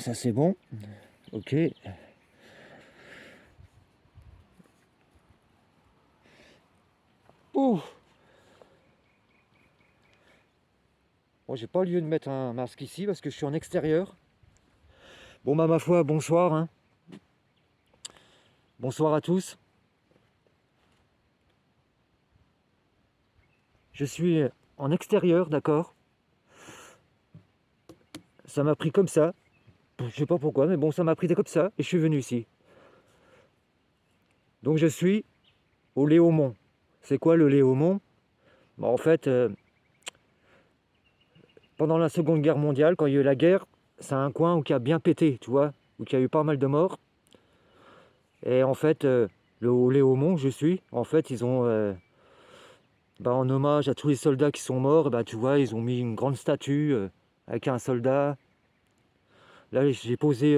ça c'est bon. Ok. Ouh. Bon, j'ai pas lieu de mettre un masque ici parce que je suis en extérieur. Bon bah ma foi, bonsoir. Hein. Bonsoir à tous. Je suis en extérieur, d'accord. Ça m'a pris comme ça. Je sais pas pourquoi, mais bon, ça m'a pris comme ça et je suis venu ici. Donc je suis au Léaumont. C'est quoi le Léaumont? Bah, en fait, pendant la Seconde Guerre mondiale, quand il y a eu la guerre, c'est un coin où il a bien pété, tu vois, où il y a eu pas mal de morts. Et en fait, au Léaumont, je suis, en fait, ils ont, en hommage à tous les soldats qui sont morts, bah, tu vois, ils ont mis une grande statue avec un soldat. Là, j'ai posé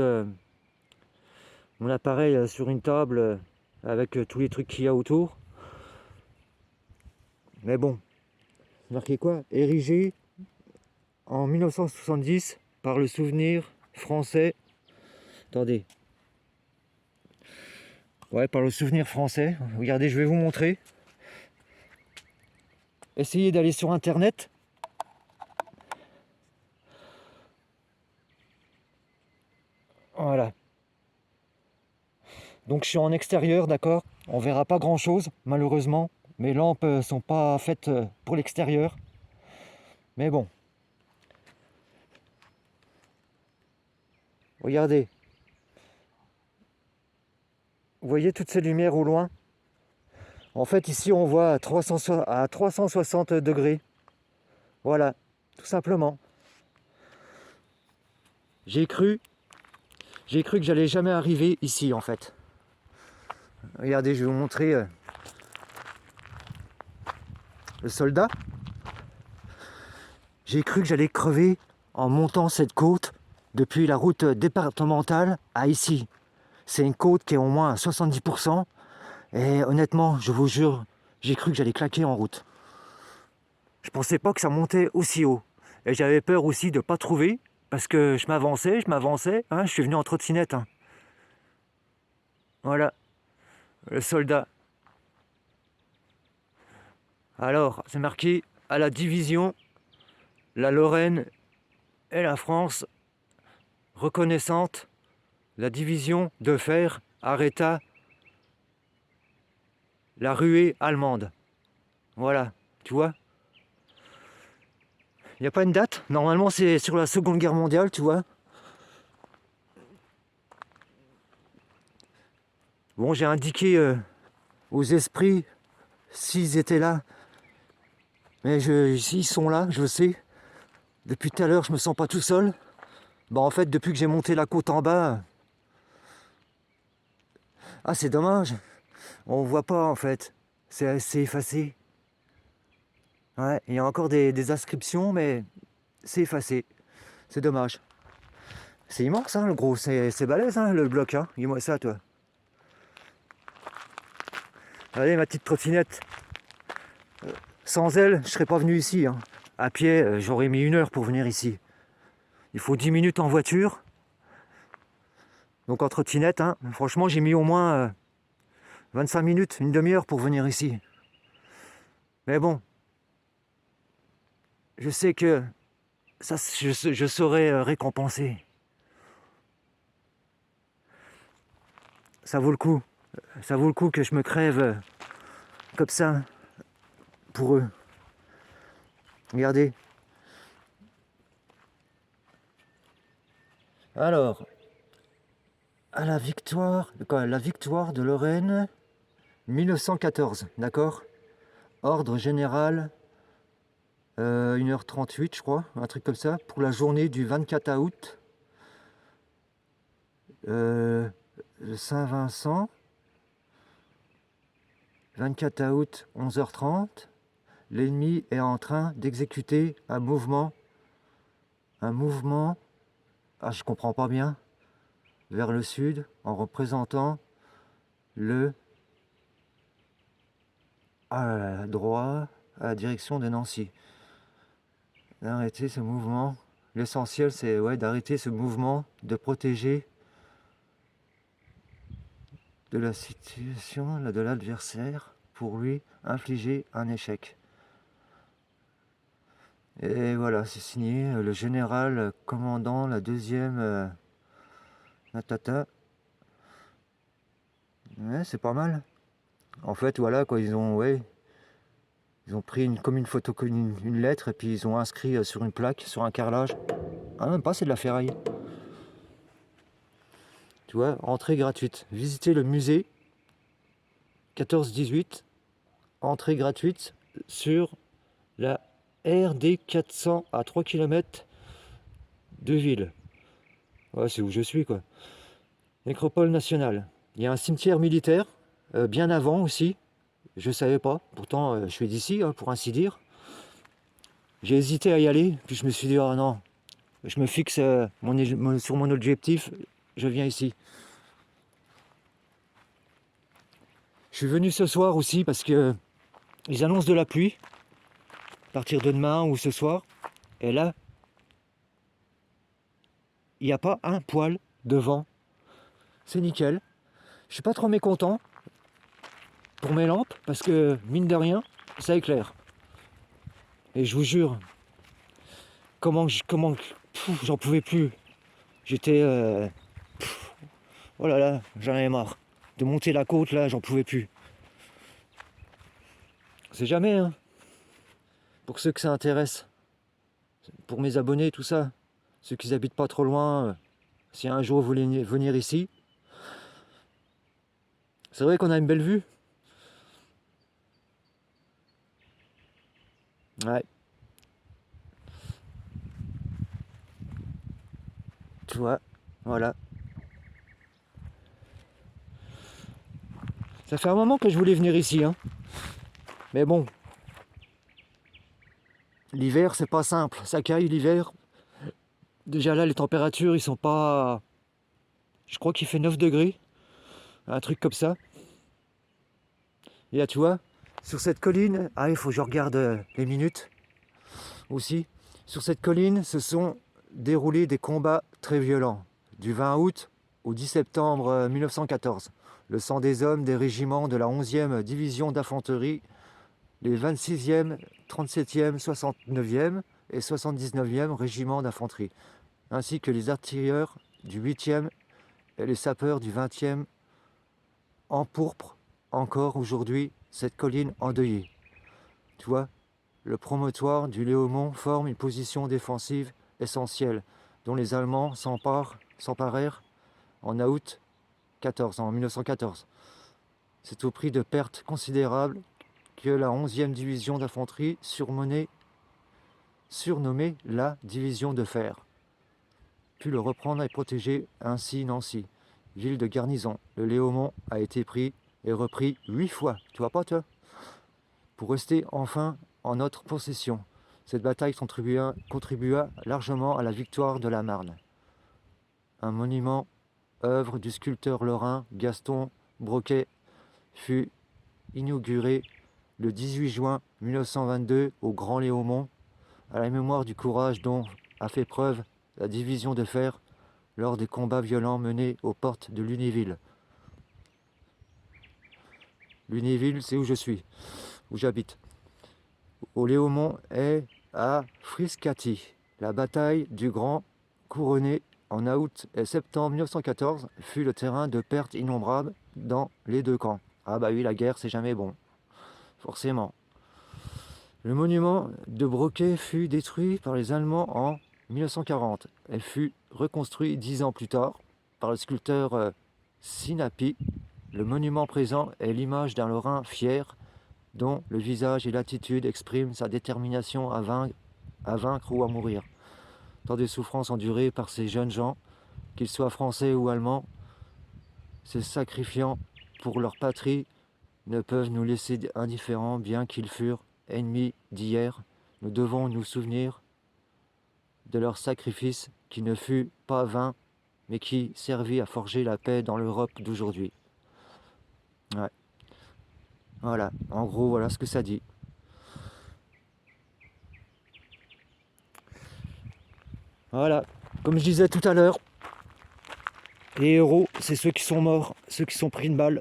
mon appareil sur une table avec tous les trucs qu'il y a autour. Mais bon, marqué quoi? Érigé en 1970 par le Souvenir français. Attendez. Ouais, par le Souvenir français. Regardez, je vais vous montrer. Essayez d'aller sur Internet. Voilà. Donc je suis en extérieur, d'accord? On verra pas grand-chose, malheureusement. Mes lampes sont pas faites pour l'extérieur. Mais bon. Regardez. Vous voyez toutes ces lumières au loin? En fait, ici, on voit à 360 degrés. Voilà, tout simplement. J'ai cru, j'ai cru que j'allais jamais arriver ici, en fait. Regardez, je vais vous montrer le soldat. J'ai cru que j'allais crever en montant cette côte depuis la route départementale à ici. C'est une côte qui est au moins à 70%. Et honnêtement, je vous jure, j'ai cru que j'allais claquer en route. Je pensais pas que ça montait aussi haut. Et j'avais peur aussi de ne pas trouver, parce que je m'avançais, hein, je suis venu en trottinette. Hein. Voilà, le soldat. Alors, c'est marqué à la division, la Lorraine et la France reconnaissante, la division de fer arrêta la ruée allemande. Voilà, tu vois. Il n'y a pas une date. Normalement, c'est sur la Seconde Guerre mondiale, tu vois. Bon, j'ai indiqué aux esprits s'ils étaient là. Mais s'ils sont là, je sais. Depuis tout à l'heure, je me sens pas tout seul. Bah en fait, depuis que j'ai monté la côte en bas... Ah, c'est dommage. On voit pas, en fait. C'est effacé. Ouais, il y a encore des inscriptions, mais c'est effacé. C'est dommage. C'est immense, hein, le gros. C'est balèze, hein, le bloc. Hein. Dis-moi ça, toi. Allez, ma petite trottinette. Sans elle, je serais pas venu ici. Hein. À pied, j'aurais mis 1 heure pour venir ici. Il faut 10 minutes en voiture. Donc en trottinette, hein, franchement, j'ai mis au moins 25 minutes, une demi-heure pour venir ici. Mais bon, je sais que ça, je serai récompensé. Ça vaut le coup. Ça vaut le coup que je me crève comme ça pour eux. Regardez. Alors, à la victoire de Lorraine, 1914, d'accord? Ordre général, 1h38, je crois, un truc comme ça, pour la journée du 24 août, euh, Saint-Vincent, 24 août, 11h30, l'ennemi est en train d'exécuter un mouvement, ah je comprends pas bien, vers le sud, en représentant le à droit, à la direction de Nancy. D'arrêter ce mouvement l'essentiel, c'est ouais, d'arrêter ce mouvement, de protéger de la situation de l'adversaire pour lui infliger un échec. Et voilà, c'est signé le général commandant la deuxième Natata. Ouais, c'est pas mal. En fait, voilà, quoi, ils ont pris comme une photo, comme une lettre, et puis ils ont inscrit sur une plaque, sur un carrelage. Ah, même pas, c'est de la ferraille. Tu vois, entrée gratuite. Visiter le musée 14-18, entrée gratuite sur la RD 400 à 3 km de ville. Ouais, c'est où je suis, quoi. Nécropole nationale. Il y a un cimetière militaire, bien avant aussi. Je savais pas. Pourtant, je suis d'ici, hein, pour ainsi dire. J'ai hésité à y aller, puis je me suis dit, oh non, je me fixe sur mon objectif, je viens ici. Je suis venu ce soir aussi parce que ils annoncent de la pluie à partir de demain ou ce soir. Et là, il n'y a pas un poil de vent. C'est nickel. Je suis pas trop mécontent pour mes lampes parce que, mine de rien, ça éclaire. Et je vous jure, j'en pouvais plus. J'étais, oh là là, j'en avais marre. De monter la côte là, j'en pouvais plus. C'est jamais, hein. Pour ceux que ça intéresse, pour mes abonnés, tout ça, ceux qui habitent pas trop loin, si un jour vous voulez venir ici, c'est vrai qu'on a une belle vue. Ouais. Tu vois, voilà. Ça fait un moment que je voulais venir ici, hein. Mais bon, l'hiver, c'est pas simple. Ça caille l'hiver. Déjà là, les températures, ils sont pas... Je crois qu'il fait 9 degrés. Un truc comme ça. Et là, tu vois, sur cette colline... Ah, il faut que je regarde les minutes aussi. Sur cette colline, se sont déroulés des combats très violents. Du 20 août au 10 septembre 1914. Le sang des hommes des régiments de la 11e division d'infanterie, les 26e, 37e, 69e et 79e régiments d'infanterie, ainsi que les artilleurs du 8e et les sapeurs du 20e empourprent encore aujourd'hui cette colline endeuillée. Tu vois, le promontoire du Léaumont forme une position défensive essentielle dont les Allemands s'emparèrent en août 14, en 1914. C'est au prix de pertes considérables que la 11e division d'infanterie, surnommée la division de fer, put le reprendre et protéger ainsi Nancy, ville de garnison. Le Léaumont a été pris et repris 8 fois, tu vois pas toi, pour rester enfin en notre possession. Cette bataille contribua largement à la victoire de la Marne. Un monument, œuvre du sculpteur lorrain Gaston Broquet, fut inauguré le 18 juin 1922 au Grand Léaumont, à la mémoire du courage dont a fait preuve la division de fer lors des combats violents menés aux portes de Lunéville. Lunéville, c'est où je suis, où j'habite. Au Léaumont et à Frascati. La bataille du Grand Couronné en août et septembre 1914 fut le terrain de pertes innombrables dans les deux camps. Ah bah oui, la guerre, c'est jamais bon, forcément. Le monument de Broquet fut détruit par les Allemands en 1940 et fut reconstruit 10 ans plus tard par le sculpteur Sinapi. Le monument présent est l'image d'un Lorrain fier dont le visage et l'attitude expriment sa détermination à vaincre ou à mourir. Tant de souffrances endurées par ces jeunes gens, qu'ils soient français ou allemands, se sacrifiant pour leur patrie, ne peuvent nous laisser indifférents, bien qu'ils furent ennemis d'hier. Nous devons nous souvenir de leur sacrifice qui ne fut pas vain, mais qui servit à forger la paix dans l'Europe d'aujourd'hui. Ouais. Voilà, en gros, voilà ce que ça dit. Voilà. Comme je disais tout à l'heure, les héros, c'est ceux qui sont morts, ceux qui sont pris une balle.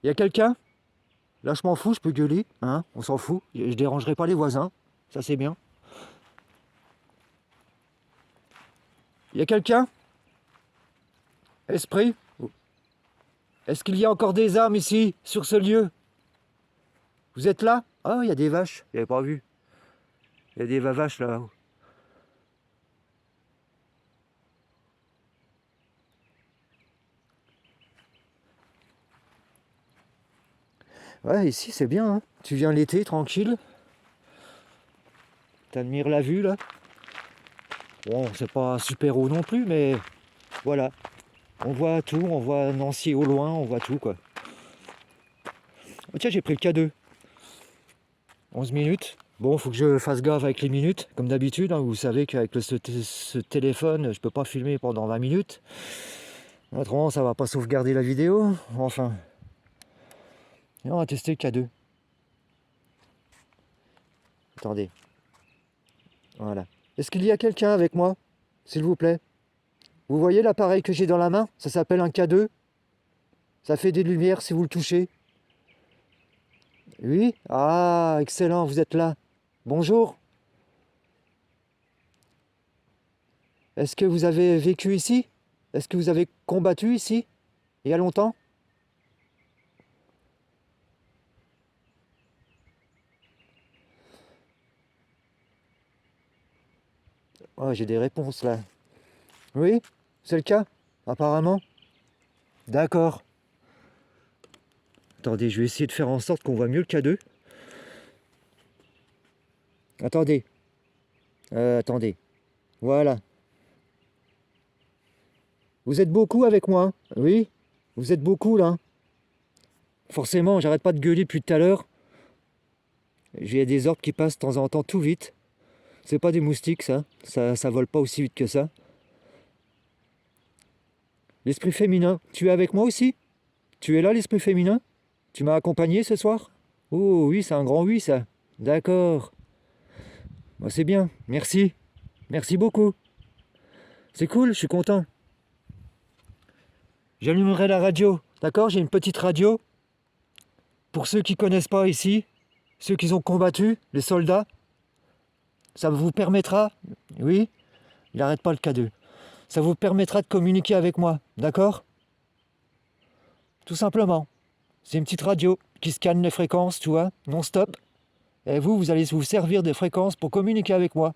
Y a quelqu'un? Là, je m'en fous, je peux gueuler, hein, on s'en fout. Je dérangerai pas les voisins, ça c'est bien. Y a quelqu'un? Esprit? Est-ce qu'il y a encore des armes ici, sur ce lieu? Vous êtes là? Ah, il y a des vaches, j'avais pas vu. Il y a des vaches là. Ouais, ici c'est bien, hein. Tu viens l'été, tranquille. T'admires la vue là. Bon, c'est pas super haut non plus, mais voilà. On voit tout, on voit Nancy au loin, on voit tout quoi. Oh, tiens, j'ai pris le K2. 11 minutes. Bon, faut que je fasse gaffe avec les minutes, comme d'habitude, hein. Vous savez qu'avec ce téléphone, je peux pas filmer pendant 20 minutes. Autrement, ça va pas sauvegarder la vidéo. Enfin, et on va tester le K2. Attendez. Voilà. Est-ce qu'il y a quelqu'un avec moi, s'il vous plaît? Vous voyez l'appareil que j'ai dans la main? Ça s'appelle un K2. Ça fait des lumières si vous le touchez. Oui? Ah, excellent, vous êtes là. Bonjour. Est-ce que vous avez vécu ici? Est-ce que vous avez combattu ici? Il y a longtemps? Oh, j'ai des réponses là. Oui? C'est le cas? Apparemment? D'accord. Attendez, je vais essayer de faire en sorte qu'on voit mieux le K2. Attendez. Attendez. Voilà. Vous êtes beaucoup avec moi? Oui? Vous êtes beaucoup là? Forcément, j'arrête pas de gueuler depuis tout à l'heure. J'ai des ordres qui passent de temps en temps tout vite. C'est pas des moustiques ça. Ça vole pas aussi vite que ça. L'esprit féminin, tu es avec moi aussi? Tu es là l'esprit féminin? Tu m'as accompagné ce soir? Oh oui, c'est un grand oui ça. D'accord. Bah, c'est bien, merci. Merci beaucoup. C'est cool, je suis content. J'allumerai la radio. D'accord? J'ai une petite radio. Pour ceux qui connaissent pas ici, ceux qui ont combattu, les soldats, ça vous permettra, oui, il n'arrête pas le K2, ça vous permettra de communiquer avec moi, d'accord? Tout simplement. C'est une petite radio qui scanne les fréquences, tu vois, non-stop. Et vous, vous allez vous servir des fréquences pour communiquer avec moi.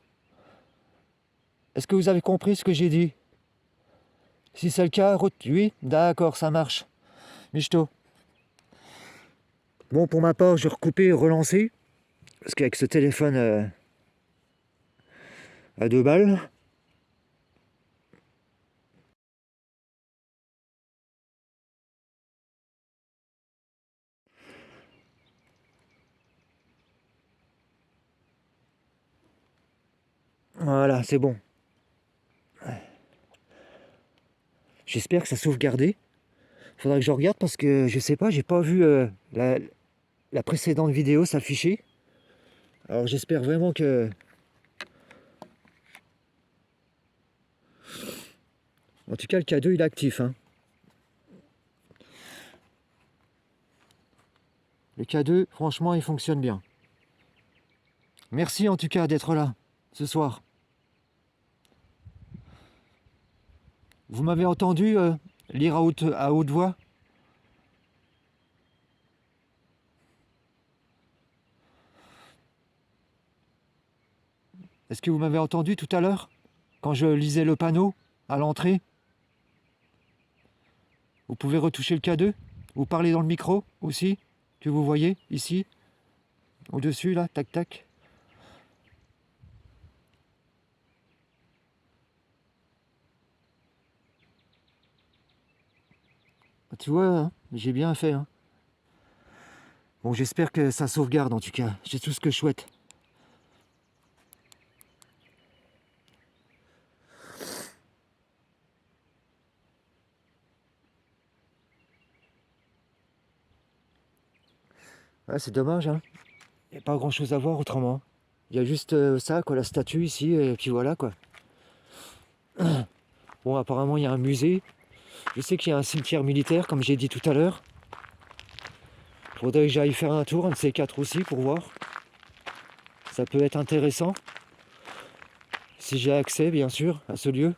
Est-ce que vous avez compris ce que j'ai dit? Si c'est le cas, oui, d'accord, ça marche. Michto. Bon, pour ma part, je vais recouper et relancer. Parce qu'avec ce téléphone à 2 balles, voilà, c'est bon. J'espère que ça a sauvegardé. Faudra que je regarde parce que je sais pas, j'ai pas vu la précédente vidéo s'afficher. Alors j'espère vraiment que... En tout cas, le K2 il est actif, hein. Le K2, franchement, il fonctionne bien. Merci en tout cas d'être là, ce soir. Vous m'avez entendu lire à haute voix? Est-ce que vous m'avez entendu tout à l'heure? Quand je lisais le panneau à l'entrée? Vous pouvez retoucher le K2? Vous parlez dans le micro aussi? Que vous voyez ici? Au-dessus là, tac tac. Tu vois, hein, j'ai bien fait, hein. Bon, j'espère que ça sauvegarde en tout cas. C'est tout ce que je souhaite. Ouais, c'est dommage, hein. Il n'y a pas grand chose à voir autrement. Il y a juste ça, quoi, la statue ici, et puis voilà, quoi. Bon, apparemment, il y a un musée. Je sais qu'il y a un cimetière militaire, comme j'ai dit tout à l'heure. Faudrait que j'aille faire un tour, un de ces quatre aussi, pour voir. Ça peut être intéressant. Si j'ai accès, bien sûr, à ce lieu.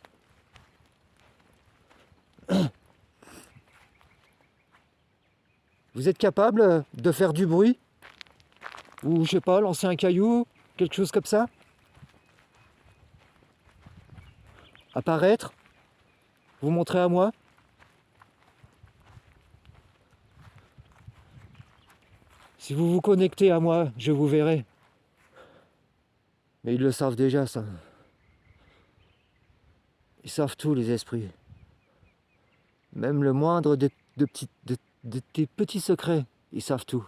Vous êtes capable de faire du bruit? Ou, je sais pas, lancer un caillou? Quelque chose comme ça? Apparaître? Vous montrer à moi? Si vous vous connectez à moi, je vous verrai. Mais ils le savent déjà, ça. Ils savent tout, les esprits. Même le moindre de tes petits secrets, ils savent tout.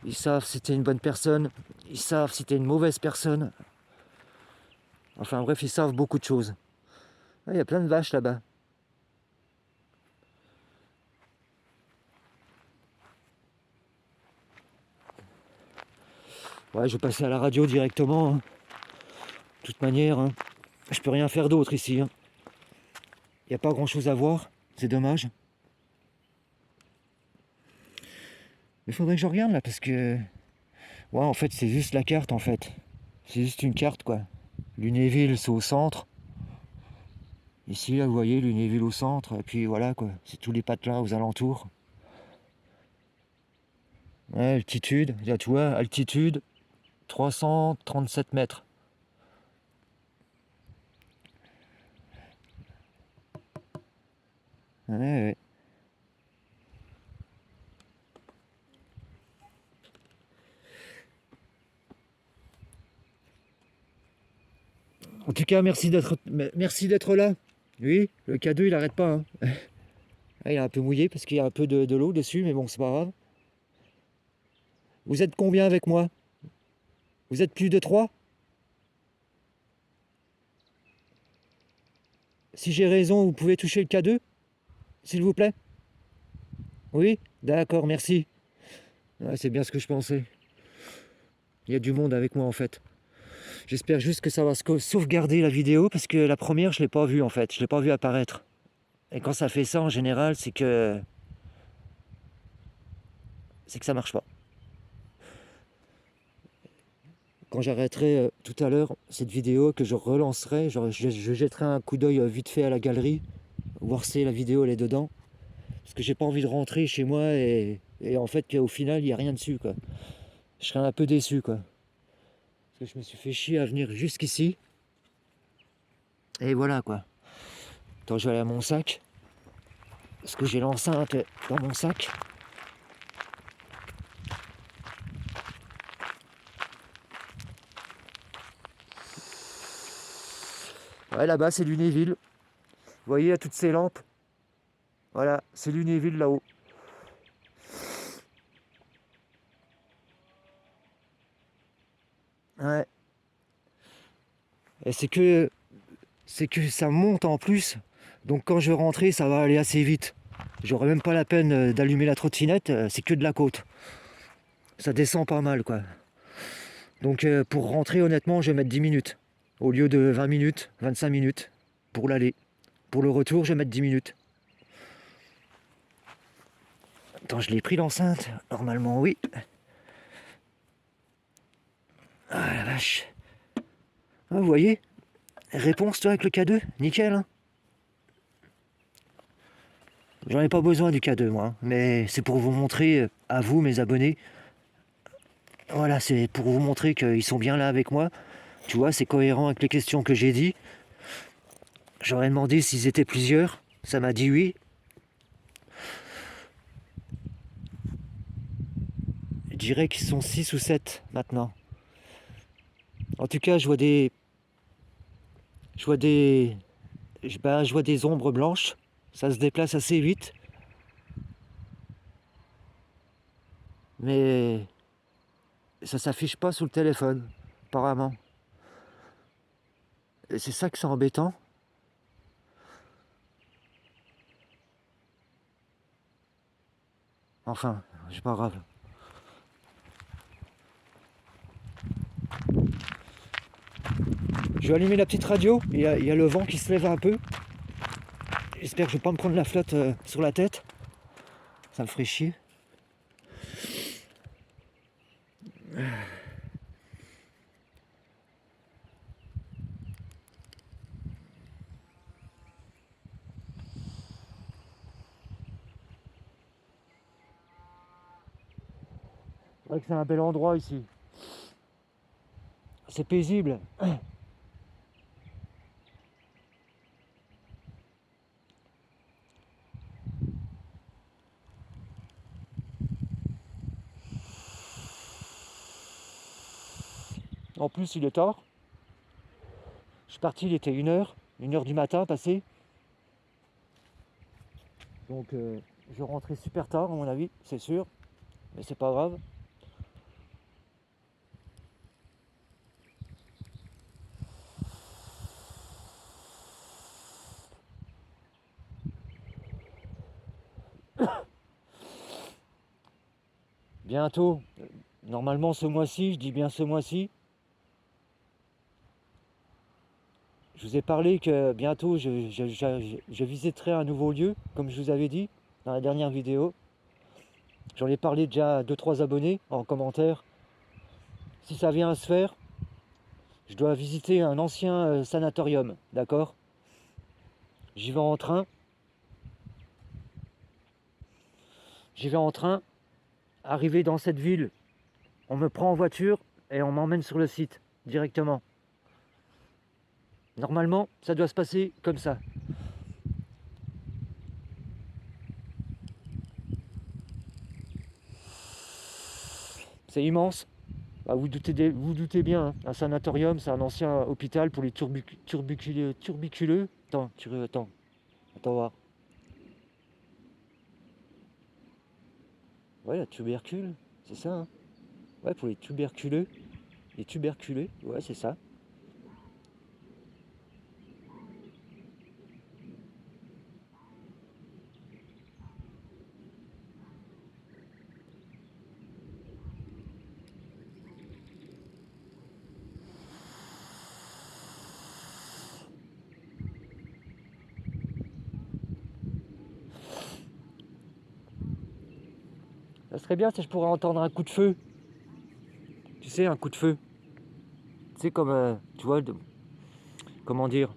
Ils savent si t'es une bonne personne, ils savent si t'es une mauvaise personne. Enfin bref, ils savent beaucoup de choses. Ah, il y a plein de vaches là-bas. Ouais, je vais passer à la radio directement, hein. De toute manière, hein. Je peux rien faire d'autre ici, hein. Il n'y a pas grand-chose à voir, c'est dommage. Mais il faudrait que je regarde là, parce que... Ouais, en fait, c'est juste la carte, en fait. C'est juste une carte, quoi. Lunéville, c'est au centre. Ici, là, vous voyez, Lunéville au centre. Et puis voilà, quoi. C'est tous les patelins aux alentours. Ouais, altitude. Là, tu vois, altitude, 337 mètres. Ouais, ouais. En tout cas, merci d'être là. Oui, le K2, il arrête pas, hein. Ah, il est un peu mouillé parce qu'il y a un peu de l'eau dessus, mais bon, c'est pas grave. Vous êtes combien avec moi? Vous êtes plus de 3? Si j'ai raison, vous pouvez toucher le K2, s'il vous plaît? Oui? D'accord, merci. Ouais, c'est bien ce que je pensais. Il y a du monde avec moi en fait. J'espère juste que ça va sauvegarder la vidéo parce que la première, je ne l'ai pas vue en fait. Je ne l'ai pas vue apparaître. Et quand ça fait ça en général, c'est que ça marche pas. Quand j'arrêterai tout à l'heure cette vidéo, que je relancerai, je jetterai un coup d'œil vite fait à la galerie, voir si la vidéo elle est dedans. Parce que j'ai pas envie de rentrer chez moi et en fait qu'au final il n'y a rien dessus quoi. Je serais un peu déçu quoi. Parce que je me suis fait chier à venir jusqu'ici. Et voilà quoi. Attends, je vais aller à mon sac. Parce que j'ai l'enceinte dans mon sac. Ouais, là-bas, c'est Lunéville. Vous voyez, il y a toutes ces lampes. Voilà, c'est Lunéville là-haut. Ouais. Et c'est que ça monte en plus. Donc quand je vais rentrer, ça va aller assez vite. J'aurai même pas la peine d'allumer la trottinette, c'est que de la côte. Ça descend pas mal, quoi. Donc pour rentrer, honnêtement, je vais mettre 10 minutes. Au lieu de 20 minutes, 25 minutes pour l'aller. Pour le retour, je vais mettre 10 minutes. Attends, je l'ai pris l'enceinte. Normalement, oui. Ah la vache. Ah, vous voyez? Réponse, toi, avec le K2. Nickel, hein. J'en ai pas besoin du K2, moi. Hein. Mais c'est pour vous montrer, à vous, mes abonnés. Voilà, c'est pour vous montrer qu'ils sont bien là avec moi. Tu vois, c'est cohérent avec les questions que j'ai dit. J'aurais demandé s'ils étaient plusieurs. Ça m'a dit oui. Je dirais qu'ils sont 6 ou 7 maintenant. En tout cas, je vois des... Je vois des... je vois des ombres blanches. Ça se déplace assez vite. Mais ça s'affiche pas sur le téléphone, apparemment. Et c'est ça que c'est embêtant. Enfin, c'est pas grave. Je vais allumer la petite radio. Il y a le vent qui se lève un peu. J'espère que je vais pas me prendre la flotte sur la tête. Ça me ferait chier. C'est vrai que c'est un bel endroit ici. C'est paisible. En plus, il est tard. Je suis parti, il était 1h du matin passé. Donc je rentrais super tard à mon avis, c'est sûr. Mais c'est pas grave. Bientôt, normalement ce mois-ci, je dis bien ce mois-ci, je vous ai parlé que bientôt je visiterai un nouveau lieu, comme je vous avais dit dans la dernière vidéo. J'en ai parlé déjà à 2-3 abonnés en commentaire. Si ça vient à se faire, je dois visiter un ancien sanatorium, d'accord? J'y vais en train. J'y vais en train. Arrivé dans cette ville, on me prend en voiture et on m'emmène sur le site directement. Normalement, ça doit se passer comme ça. C'est immense. Bah, vous doutez bien, hein, un sanatorium, c'est un ancien hôpital pour les turbiculeux. Attends voir. Ouais, la tubercule, c'est ça, hein. Ouais, pour les tuberculeux, ouais, c'est ça. Ça serait bien si je pourrais entendre un coup de feu. Tu sais, un coup de feu. Tu sais, comme, tu vois, comment dire?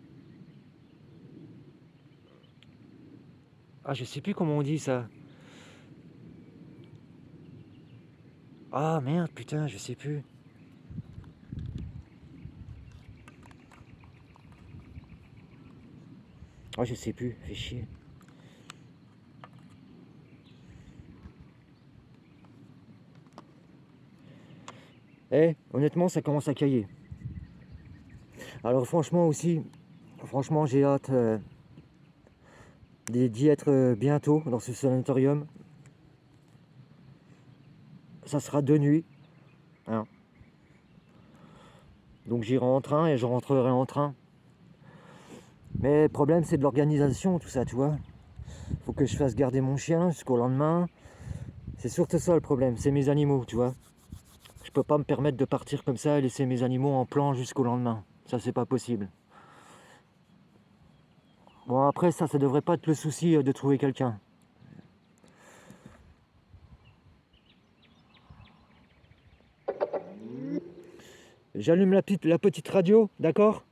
Ah, je sais plus comment on dit ça. Ah, merde, putain, je sais plus. Ah, je sais plus, fais chier. Eh, honnêtement, ça commence à cailler. Alors franchement aussi, franchement, j'ai hâte d'y être bientôt dans ce sanatorium. Ça sera de nuit, hein. Donc j'irai en train et je rentrerai en train. Mais le problème, c'est de l'organisation, tout ça, tu vois. Faut que je fasse garder mon chien jusqu'au lendemain. C'est surtout ça le problème, c'est mes animaux, tu vois. Je peux pas me permettre de partir comme ça et laisser mes animaux en plan jusqu'au lendemain. Ça, c'est pas possible. Bon, après, ça devrait pas être le souci de trouver quelqu'un. J'allume la petite radio, d'accord?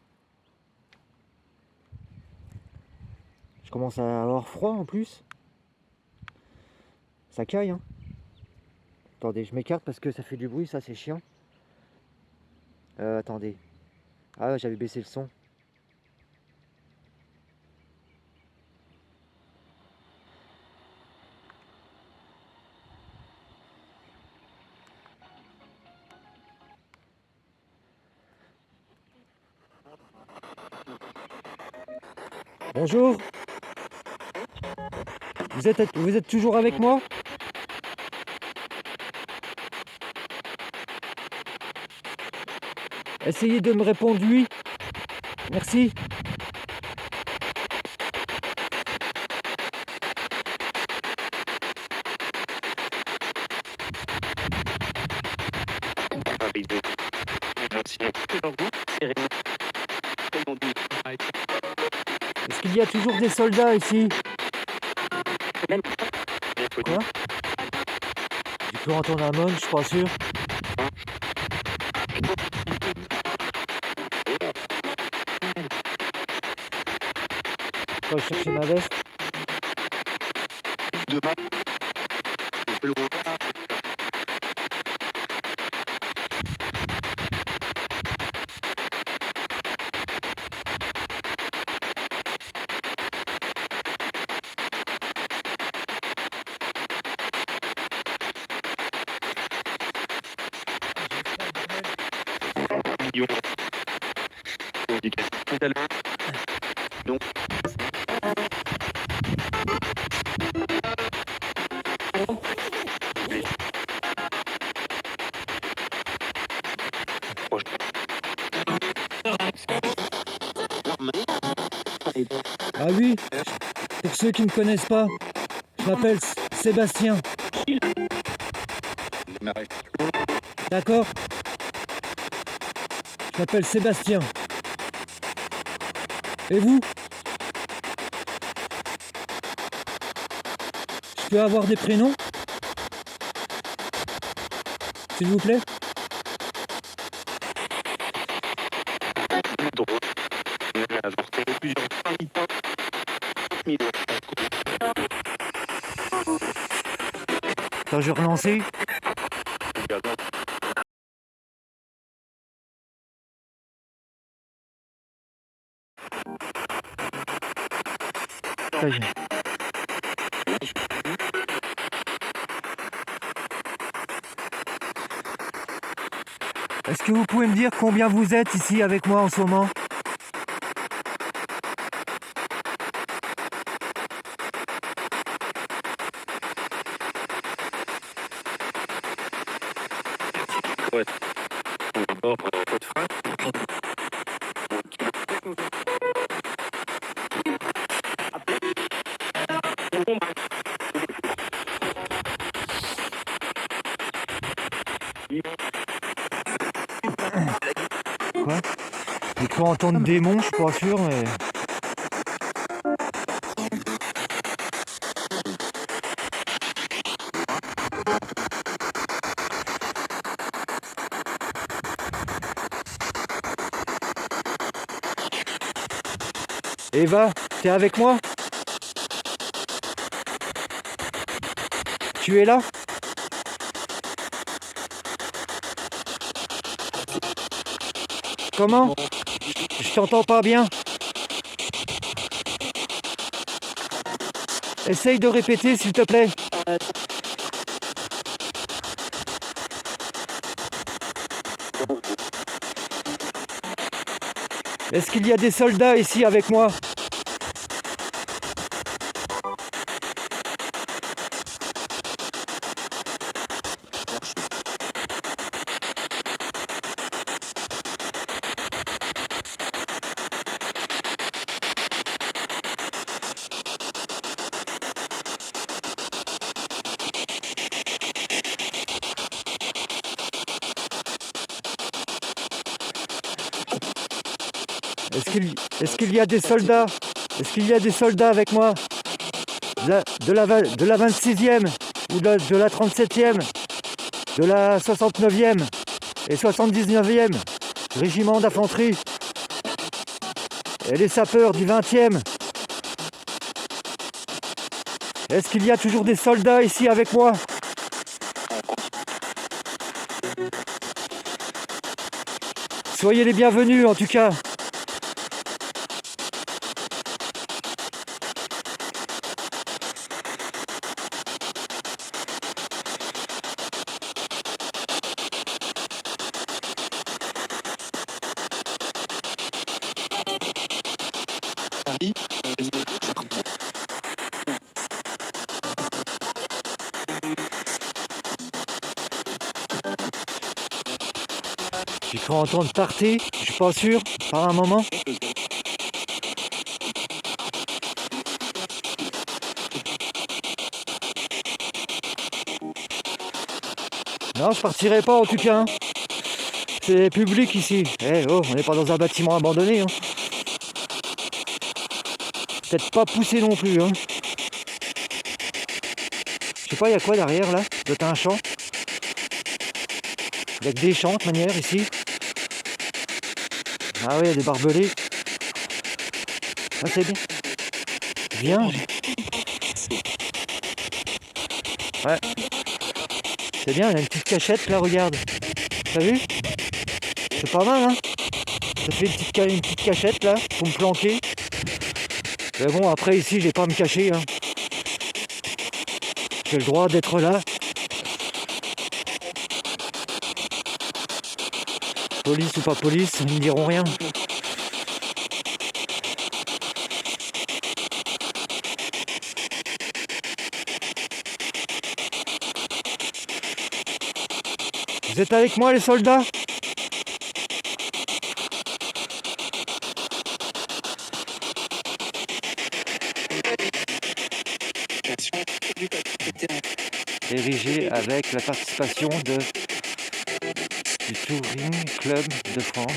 Je commence à avoir froid en plus. Ça caille, hein. Attendez, je m'écarte parce que ça fait du bruit, ça c'est chiant. Attendez. Ah, j'avais baissé le son. Bonjour, vous êtes toujours avec moi? Essayez de me répondre oui. Merci. Est-ce qu'il y a toujours des soldats ici? Quoi? J'ai pu entendre un mon, je suis pas sûr. Je vais chercher ma veste. Ah oui, pour ceux qui ne me connaissent pas, je m'appelle Sébastien. D'accord? Je m'appelle Sébastien. Et vous? Je peux avoir des prénoms? S'il vous plaît? Attends, je vais relancer. Ça y est. Est-ce que vous pouvez me dire combien vous êtes ici avec moi en ce moment? Quoi? J'ai cru entendre démon, je suis pas sûr, mais... Eva, t'es avec moi? Tu es là? Comment? Je t'entends pas bien. Essaye de répéter, s'il te plaît. Est-ce qu'il y a des soldats ici avec moi? Est-ce qu'il y a des soldats? Est-ce qu'il y a des soldats avec moi? De la 26e ou de la 37e, de la 69e et 79e régiment d'infanterie et les sapeurs du 20e. Est-ce qu'il y a toujours des soldats ici avec moi? Soyez les bienvenus en tout cas. J'ai cru entendre tarter, je suis pas sûr, par un moment. Non, je partirai pas en tout cas. Hein. C'est public ici. Eh oh, on n'est pas dans un bâtiment abandonné. Hein. Peut-être pas pousser non plus, hein. Je sais pas, il y a quoi derrière là? Doit être un champ. Il y a que des champs de manière ici. Ah oui, il y a des barbelés. Ah c'est bien. Viens. Ouais. C'est bien, il y a une petite cachette là, regarde. T'as vu? C'est pas mal, hein? Ça fait une petite cachette là pour me planquer. Mais bon, après ici, j'ai pas à me cacher, hein. J'ai le droit d'être là. Police ou pas police, ils ne diront rien. Vous êtes avec moi les soldats? Érigé avec la participation du Touring Club de France.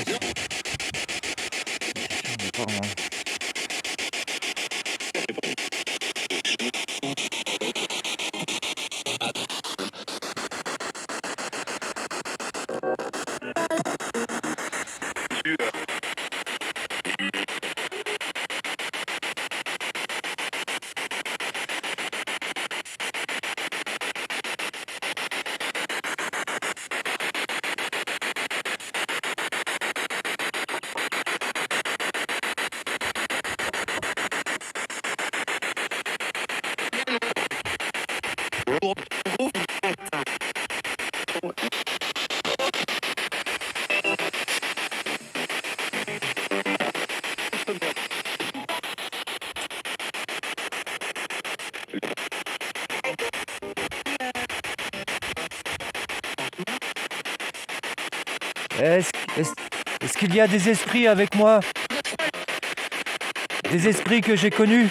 Est-ce est-ce- est-ce qu'il y a des esprits avec moi? Des esprits que j'ai connus?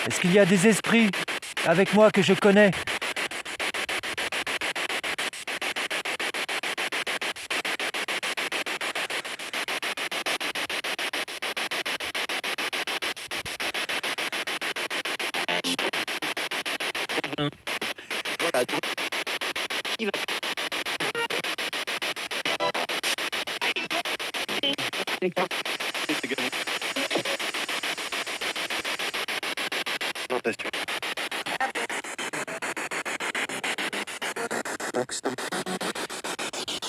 Est-ce qu'il y a des esprits avec moi que je connais?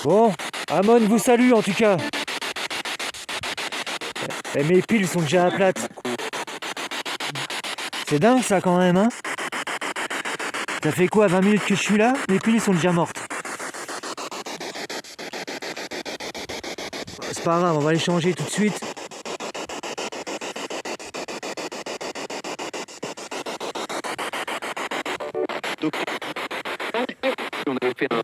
Bon, Amon vous salue en tout cas. Et mes piles sont déjà à plate. C'est dingue ça quand même, hein? Ça fait quoi, 20 minutes que je suis là? Mes piles sont déjà mortes. C'est pas grave, on va les changer tout de suite. Donc, on avait fait un...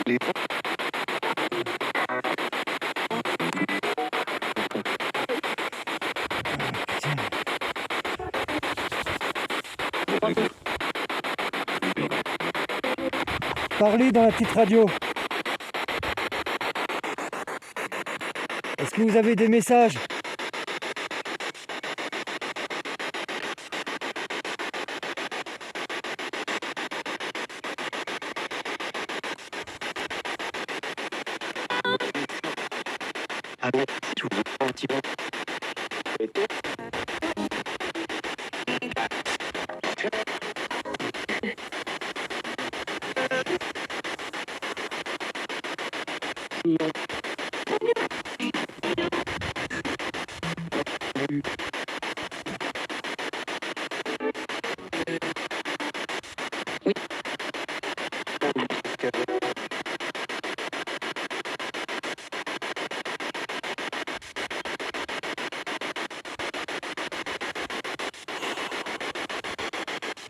Les... Parlez dans la petite radio. Est-ce que vous avez des messages? Ah bon, tu veux un petit peu.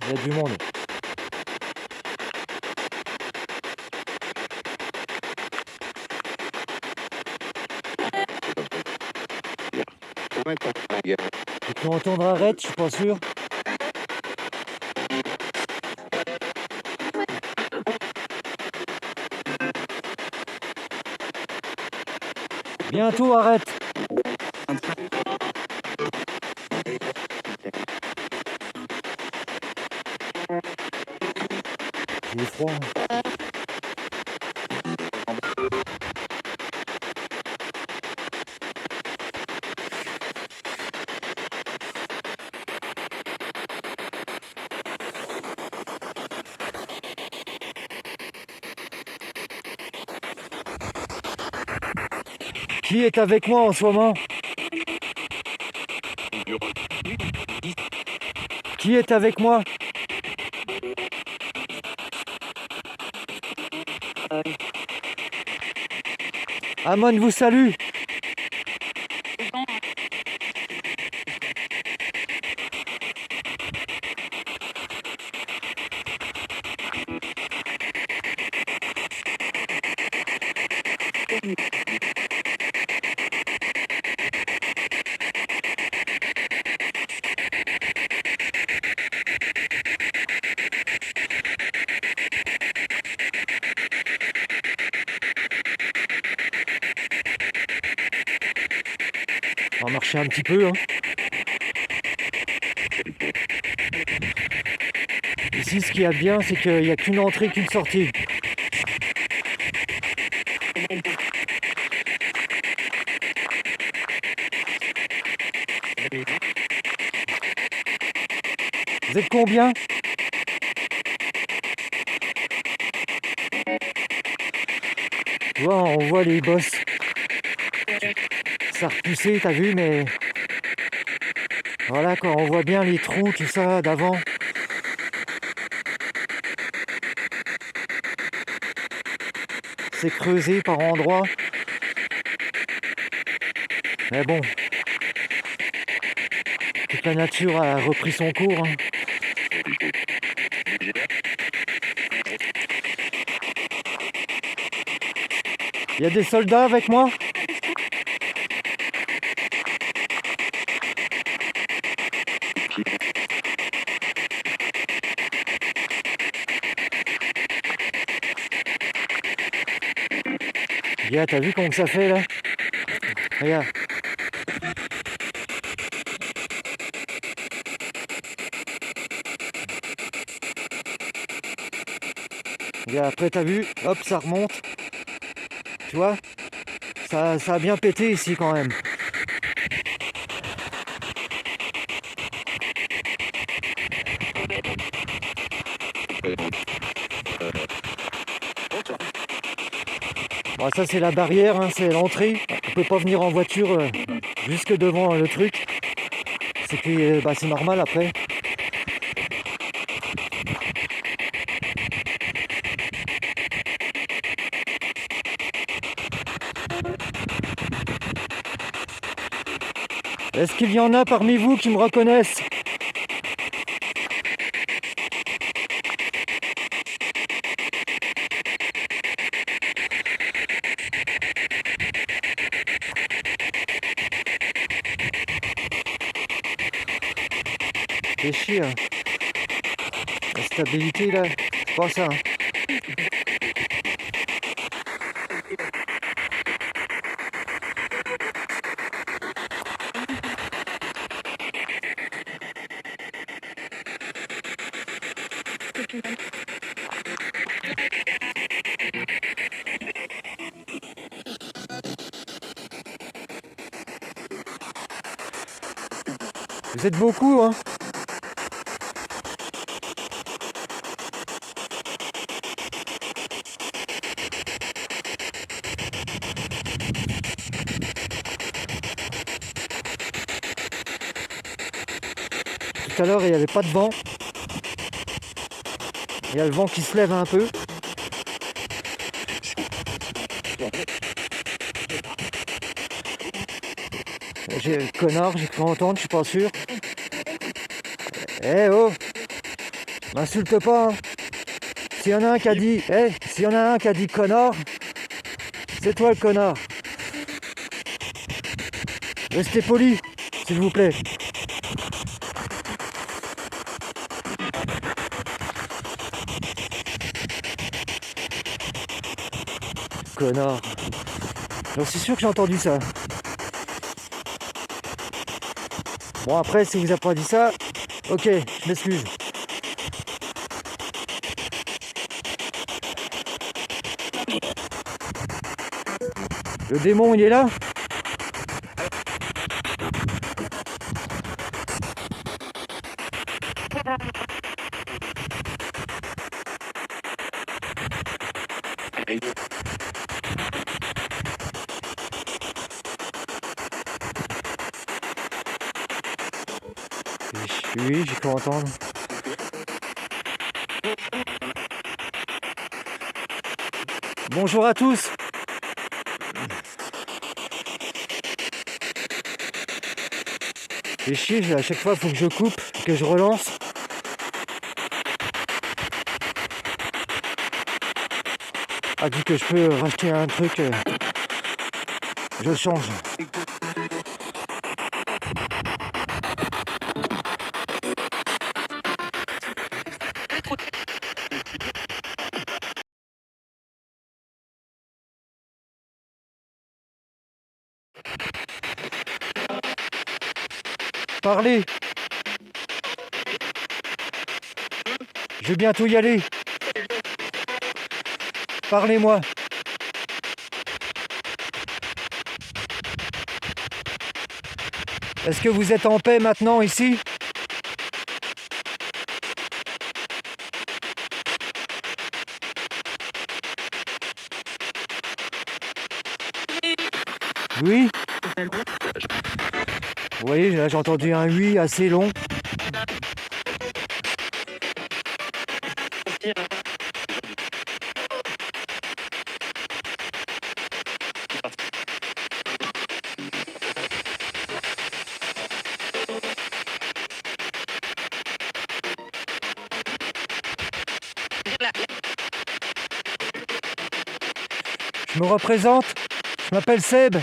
Il y a du monde. Je peux entendre arrête, je suis pas sûr. Bientôt, arrête. Il est froid. Qui est avec moi en ce moment? Qui est avec moi? Amon vous salue. On va marcher un petit peu. Hein. Ici, ce qu'il y a bien, c'est qu'il n'y a qu'une entrée, qu'une sortie. Vous êtes combien? Tu vois, on voit les bosses. Ça a repoussé, t'as vu, mais... Voilà quoi, on voit bien les trous, tout ça, d'avant. C'est creusé par endroits. Mais bon, toute la nature a repris son cours. Hein. Il y a des soldats avec moi? Regarde, t'as vu comment ça fait là? Regarde. Regarde, après t'as vu, hop, ça remonte. Tu vois? Ça a bien pété ici quand même. Bon, ça c'est la barrière, hein, c'est l'entrée. On peut pas venir en voiture jusque devant le truc. C'est que c'est normal après. Est-ce qu'il y en a parmi vous qui me reconnaissent? C'est chier, hein. La stabilité là, c'est pas ça. Hein. Vous êtes beaucoup, hein? Tout à l'heure, il n'y avait pas de vent. Il y a le vent qui se lève un peu. Connard, j'ai cru entendre, je suis pas sûr. Eh oh! M'insulte pas, hein. S'il y en a un qui a dit, s'il y en a un qui a dit connard, c'est toi le connard. Restez poli, s'il vous plaît. Connard. Donc c'est sûr que j'ai entendu ça. Bon après, si vous avez pas dit ça, ok, je m'excuse. Le démon, il est là? Oui, j'ai cru entendre. Bonjour à tous. C'est chier, à chaque fois, il faut que je coupe, que je relance. Ah, dit que je peux racheter un truc, je change. Parlez. Je vais bientôt y aller. Parlez-moi. Est-ce que vous êtes en paix maintenant ici? Oui? Vous voyez, là j'ai entendu un oui assez long. Je me représente, je m'appelle Seb.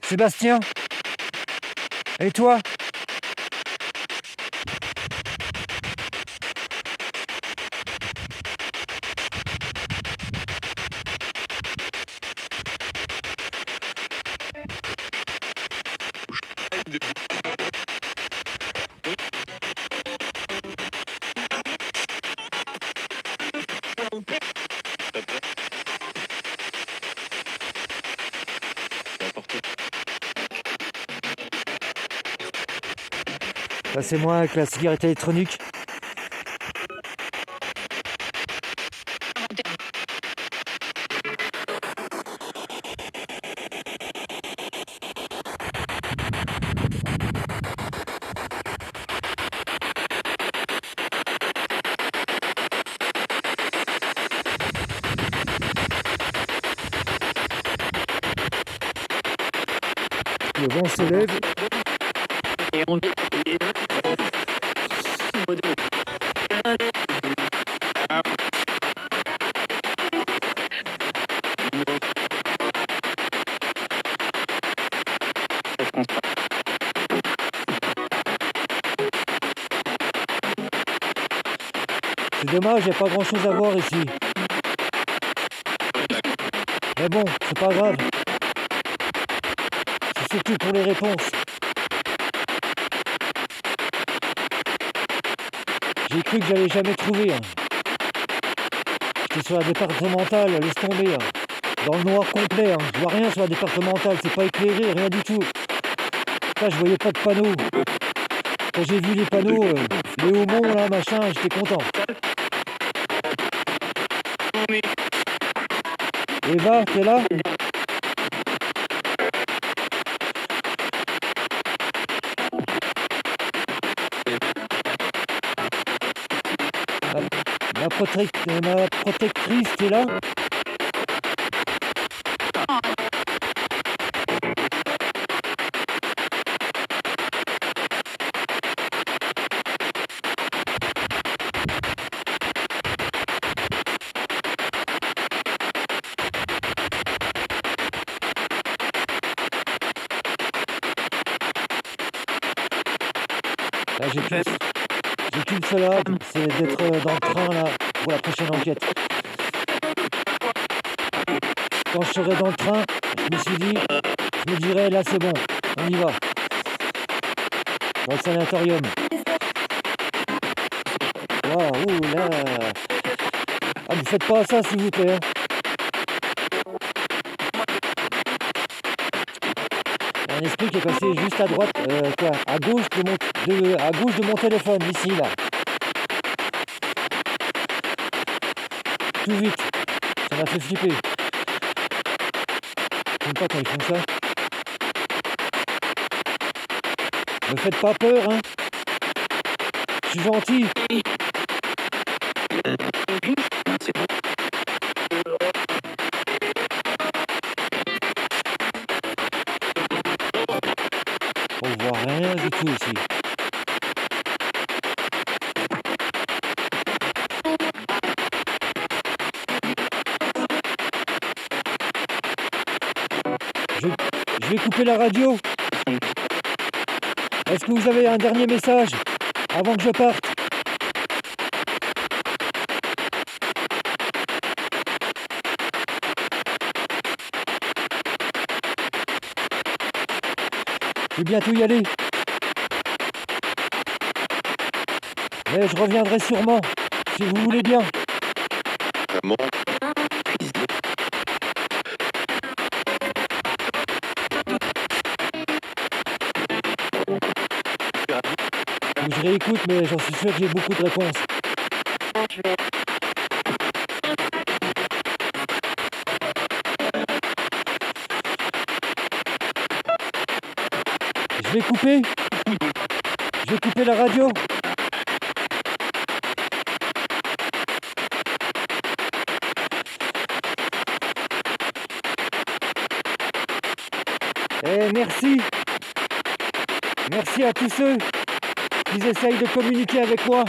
Sébastien. Et toi? Là, c'est moi avec la cigarette électronique. Le vent se lève. C'est dommage, il n'y a pas grand chose à voir ici. Mais bon, c'est pas grave. C'est surtout pour les réponses. J'ai cru que j'allais jamais trouver. J'étais sur la départementale, laisse tomber. Dans le noir complet. Je vois rien sur la départementale, c'est pas éclairé, rien du tout. Là, je voyais pas de panneaux. Quand j'ai vu les panneaux, les Haumont, là, machin, j'étais content. Eva, t'es là? Ma protectrice, t'es là? Là, j'ai qu'une seule hâte, c'est d'être dans le train là pour la prochaine enquête. quand je serai dans le train, je me suis dit, je me dirais, là c'est bon, on y va. Dans le sanatorium. Waouh, là. Ah, vous faites pas ça, s'il vous plaît. Hein. Il y a un esprit qui est passé juste à droite, à gauche à gauche de mon téléphone, ici, là. Tout vite. Ça m'a fait flipper. J'aime pas quand ils font ça. Me faites pas peur, hein. Je suis gentil. On voit rien du tout ici. Je vais couper la radio. Est-ce que vous avez un dernier message avant que je parte? Je vais bientôt y aller. Mais je reviendrai sûrement, si vous voulez bien. Faut que je réécoute, mais j'en suis sûr que j'ai beaucoup de réponses. Je vais couper. Je vais couper la radio. Et merci. Merci à tous ceux qui essayent de communiquer avec moi.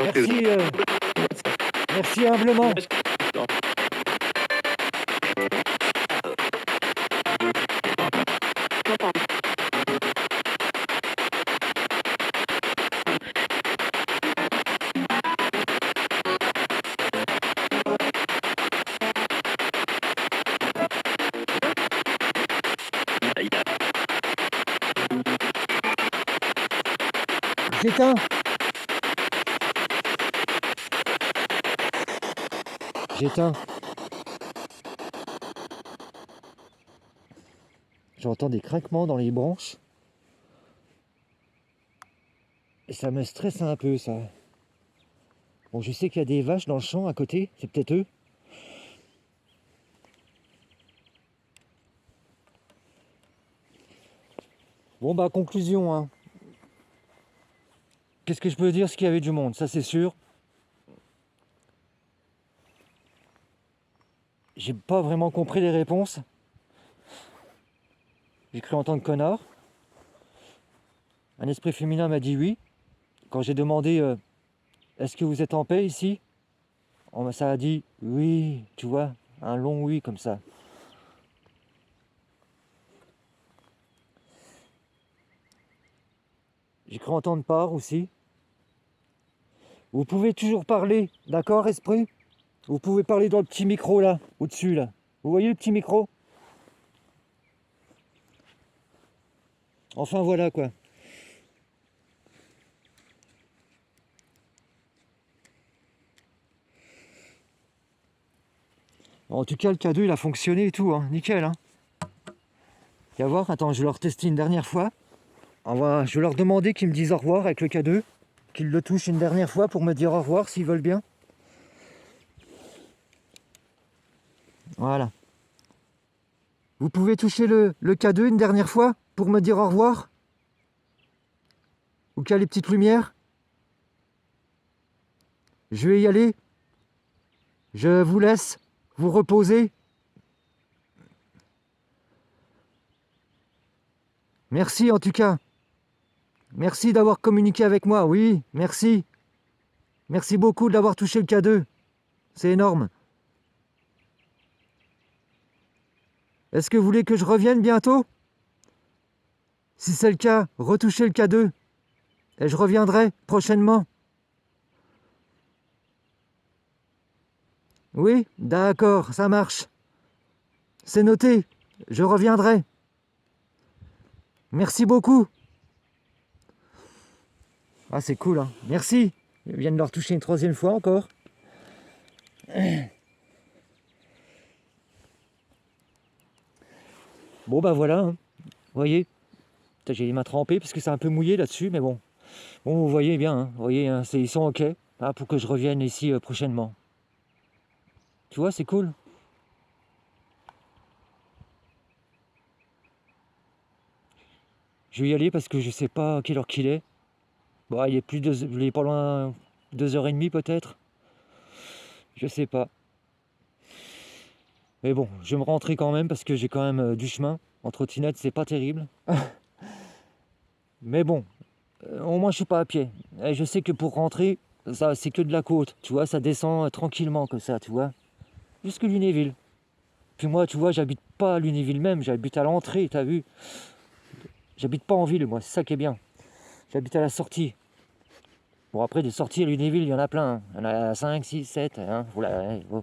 Merci, merci humblement. J'éteins. J'éteins. J'entends des craquements dans les branches. Et ça me stresse un peu, ça. Bon, je sais qu'il y a des vaches dans le champ à côté. C'est peut-être eux. Bon, bah, conclusion, hein. Qu'est-ce que je peux dire? C'est qu'il y avait du monde, ça c'est sûr. J'ai pas vraiment compris les réponses. J'ai cru entendre connard. Un esprit féminin m'a dit oui. Quand j'ai demandé est-ce que vous êtes en paix ici? Ça a dit oui, tu vois, un long oui comme ça. J'ai cru entendre part aussi. Vous pouvez toujours parler, d'accord, esprit? Vous pouvez parler dans le petit micro là, au-dessus là. Vous voyez le petit micro? Enfin voilà quoi. En tout cas, le K2 il a fonctionné et tout, hein. Nickel. Hein. Et à voir, attends, je vais leur tester une dernière fois. Je vais leur demander qu'ils me disent au revoir avec le K2, qu'ils le touchent une dernière fois pour me dire au revoir s'ils veulent bien. Voilà. Vous pouvez toucher le K2 une dernière fois pour me dire au revoir? Ou qu'il y a les petites lumières? Je vais y aller. Je vous laisse vous reposer. Merci en tout cas. Merci d'avoir communiqué avec moi. Oui, merci. Merci beaucoup d'avoir touché le K2. C'est énorme. Est-ce que vous voulez que je revienne bientôt? Si c'est le cas, retouchez le K2. Et je reviendrai prochainement. Oui, d'accord, ça marche. C'est noté, je reviendrai. Merci beaucoup. Ah, c'est cool, hein. Merci. Je viens de leur toucher une troisième fois encore. Bon, bah voilà, hein. Vous voyez, putain, j'ai les mains trempées parce que c'est un peu mouillé là-dessus, mais bon. Bon, vous voyez bien, hein. Vous voyez, hein, ils sont OK hein, pour que je revienne ici prochainement. Tu vois, c'est cool. Je vais y aller parce que je sais pas à quelle heure qu'il est. Bon, il est pas loin 2h30 peut-être. Je sais pas. Mais bon, je vais me rentrer quand même parce que j'ai quand même du chemin. En trottinette, c'est pas terrible. Mais bon, au moins je suis pas à pied. Et je sais que pour rentrer, ça c'est que de la côte. Tu vois, ça descend tranquillement comme ça, tu vois. Jusque Lunéville. Puis moi, tu vois, j'habite pas à Lunéville même, j'habite à l'entrée, t'as vu. J'habite pas en ville, moi, c'est ça qui est bien. J'habite à la sortie. Bon, après, des sorties à Lunéville, il y en a plein. Hein. Il y en a 5, 6, 7. Hein. Voilà, bon.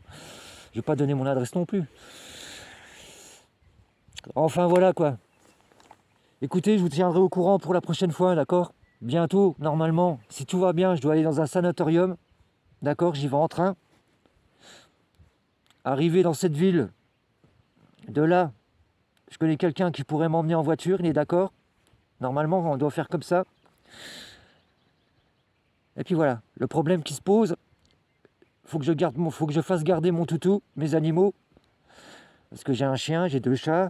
Je vais pas donner mon adresse non plus. Enfin, voilà quoi. Écoutez, je vous tiendrai au courant pour la prochaine fois, d'accord? Bientôt, normalement, si tout va bien, je dois aller dans un sanatorium. D'accord, j'y vais en train. Arrivé dans cette ville, de là, je connais quelqu'un qui pourrait m'emmener en voiture, il est d'accord? Normalement, on doit faire comme ça. Et puis voilà, le problème qui se pose, faut que je fasse garder mon toutou, mes animaux. Parce que j'ai un chien, j'ai 2 chats,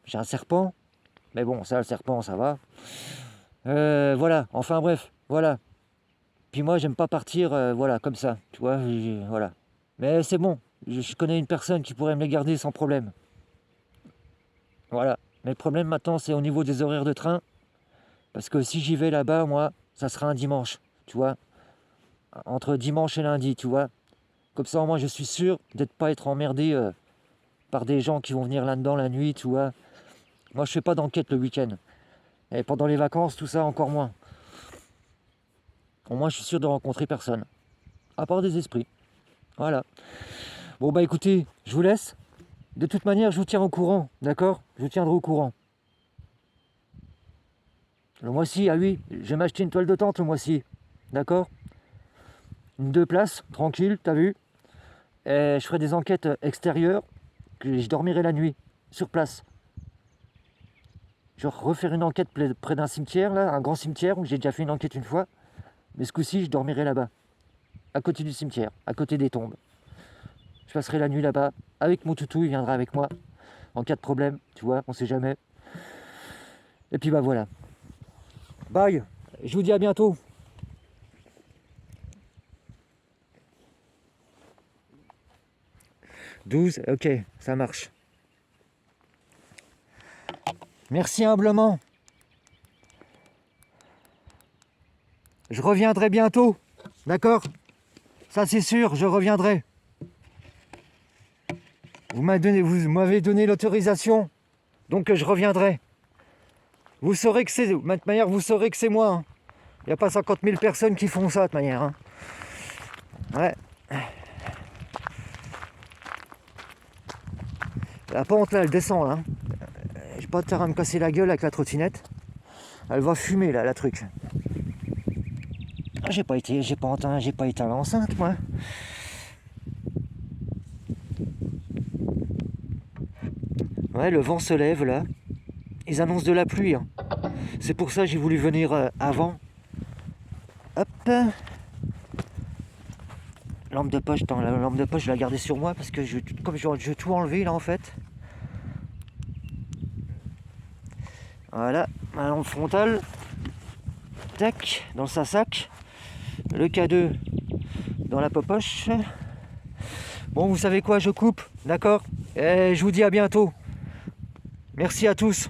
j'ai un serpent. Mais bon, ça, le serpent, ça va. Voilà, enfin bref, voilà. Puis moi, j'aime pas partir, voilà, comme ça, tu vois, voilà. Mais c'est bon, je connais une personne qui pourrait me les garder sans problème. Voilà. Mais le problème maintenant, c'est au niveau des horaires de train. Parce que si j'y vais là-bas, moi, ça sera un dimanche, tu vois. Entre dimanche et lundi, tu vois. Comme ça, au moins, je suis sûr de ne pas être emmerdé par des gens qui vont venir là-dedans la nuit, tu vois. Moi, je fais pas d'enquête le week-end. Et pendant les vacances, tout ça, encore moins. Au moins, je suis sûr de rencontrer personne. À part des esprits. Voilà. Bon, bah écoutez, je vous laisse. De toute manière, je vous tiens au courant, d'accord? Je vous tiendrai au courant. Le mois-ci, ah oui, je vais m'acheter une toile de tente le mois-ci. D'accord? Une 2 places, tranquille, t'as vu? Et je ferai des enquêtes extérieures, que je dormirai la nuit, sur place. Je vais refaire une enquête près d'un cimetière, là, un grand cimetière, où j'ai déjà fait une enquête une fois. Mais ce coup-ci, je dormirai là-bas, à côté du cimetière, à côté des tombes. Je passerai la nuit là-bas, avec mon toutou, il viendra avec moi, en cas de problème, tu vois, on sait jamais. Et puis bah voilà. Bye, je vous dis à bientôt. 12, ok, ça marche. Merci humblement. Je reviendrai bientôt, d'accord? Ça c'est sûr, je reviendrai. Vous m'avez donné l'autorisation, donc je reviendrai. Vous saurez que c'est, de toute manière, vous saurez que c'est moi. Hein. Il n'y a pas 50 000 personnes qui font ça de toute manière. Hein. Ouais. La pente là, elle descend là. J'ai pas de terrain à me casser la gueule avec la trottinette. Elle va fumer là, la truc. J'ai pas été à l'enceinte moi. Ouais, le vent se lève là. Ils annoncent de la pluie. Hein. C'est pour ça que j'ai voulu venir avant. Hop. Lampe de poche, la lampe de poche, je l'ai gardée sur moi parce que comme je vais tout enlever là en fait. Voilà, ma lampe frontale. Tac, dans sa sac. Le K2 dans la poche. Bon, vous savez quoi, je coupe, d'accord? Et je vous dis à bientôt. Merci à tous.